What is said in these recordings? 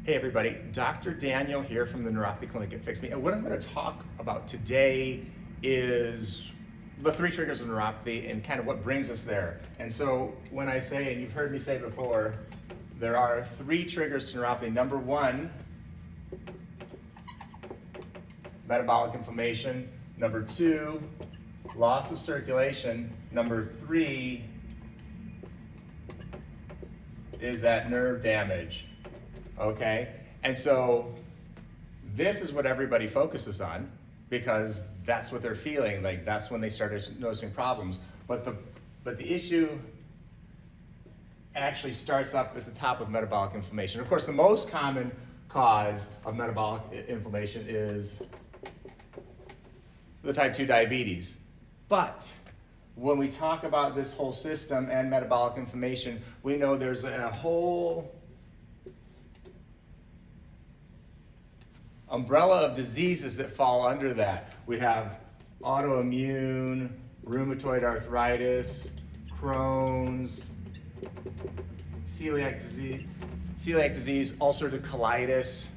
Hey everybody, Dr. Daniel here from the Neuropathy Clinic at PhyxMe. And what I'm going to talk about today is the 3 triggers of neuropathy and kind of what brings us there. And so when I say, and you've heard me say before, there are 3 triggers to neuropathy. Number 1, metabolic inflammation. Number 2, loss of circulation. Number 3 is that nerve damage. Okay, and so this is what everybody focuses on because that's what they're feeling, like that's when they start noticing problems. But the issue actually starts up at the top with metabolic inflammation. Of course, the most common cause of metabolic inflammation is the type 2 diabetes. But when we talk about this whole system and metabolic inflammation, we know there's a whole umbrella of diseases that fall under that. We have autoimmune, rheumatoid arthritis, Crohn's, celiac disease, ulcerative colitis,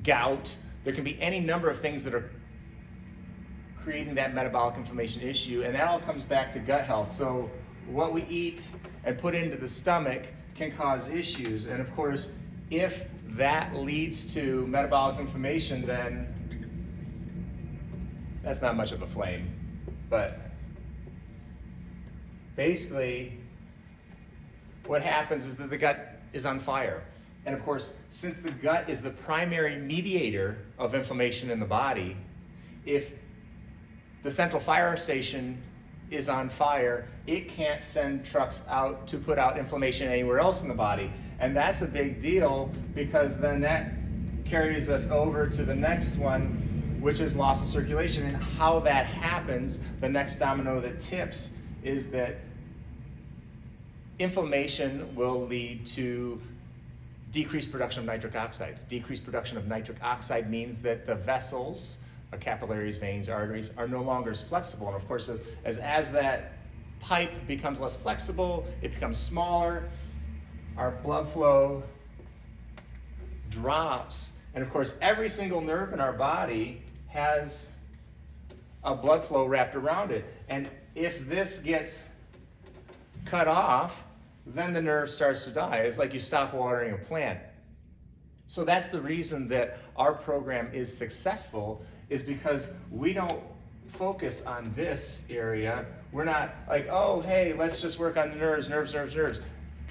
gout. There can be any number of things that are creating that metabolic inflammation issue, and that all comes back to gut health. So what we eat and put into the stomach can cause issues, and of course, if that leads to metabolic inflammation, then that's not much of a flame. But basically, what happens is that the gut is on fire. And of course, since the gut is the primary mediator of inflammation in the body, if the central fire station is on fire, it can't send trucks out to put out inflammation anywhere else in the body. And that's a big deal because then that carries us over to the next one, which is loss of circulation. And how that happens, the next domino that tips is that inflammation will lead to decreased production of nitric oxide. Decreased production of nitric oxide means that the vessels, capillaries, veins, arteries, are no longer as flexible. And of course, as that pipe becomes less flexible, it becomes smaller, our blood flow drops. And of course, every single nerve in our body has a blood flow wrapped around it. And if this gets cut off, then the nerve starts to die. It's like you stop watering a plant. So that's the reason that our program is successful, is because we don't focus on this area. We're not like, oh, hey, let's just work on the nerves.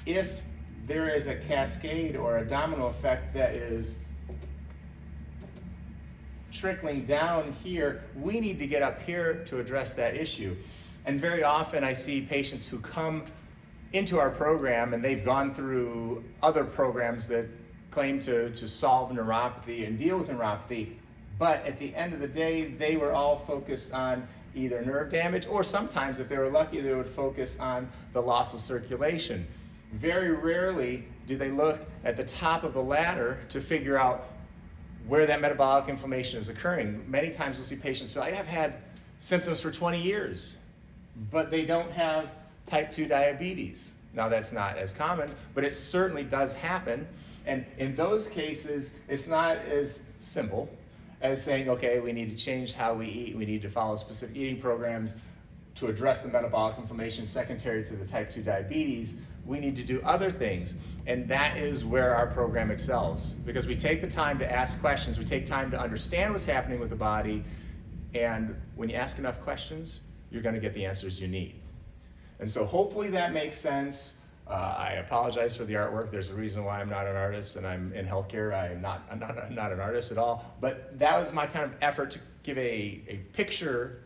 If there is a cascade or a domino effect that is trickling down here, we need to get up here to address that issue. And very often I see patients who come into our program and they've gone through other programs that claim to solve neuropathy and deal with neuropathy, but at the end of the day, they were all focused on either nerve damage, or sometimes, if they were lucky, they would focus on the loss of circulation. Very rarely do they look at the top of the ladder to figure out where that metabolic inflammation is occurring. Many times we'll see patients say, I have had symptoms for 20 years, but they don't have type 2 diabetes. Now that's not as common, but it certainly does happen. And in those cases, it's not as simple as saying, okay, we need to change how we eat, we need to follow specific eating programs to address the metabolic inflammation secondary to the type 2 diabetes. We need to do other things. And that is where our program excels, because we take the time to ask questions, we take time to understand what's happening with the body, and when you ask enough questions, you're gonna get the answers you need. And so hopefully that makes sense. I apologize for the artwork. There's a reason why I'm not an artist and I'm in healthcare. I'm not an artist at all. But that was my kind of effort to give a picture,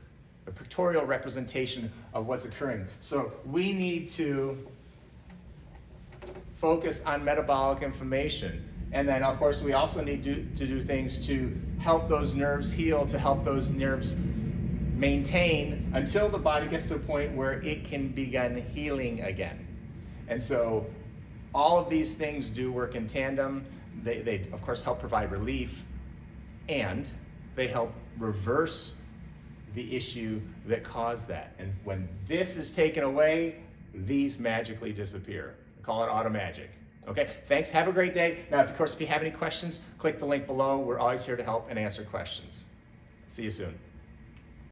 a pictorial representation of what's occurring. So we need to focus on metabolic inflammation. And then of course we also need to do things to help those nerves heal, to help those nerves maintain until the body gets to a point where it can begin healing again. And so all of these things do work in tandem. They of course help provide relief, and they help reverse the issue that caused that. And when this is taken away, these magically disappear. I call it auto magic. Okay, thanks. Have a great day. Now, of course, if you have any questions, click the link below. We're always here to help and answer questions. See you soon.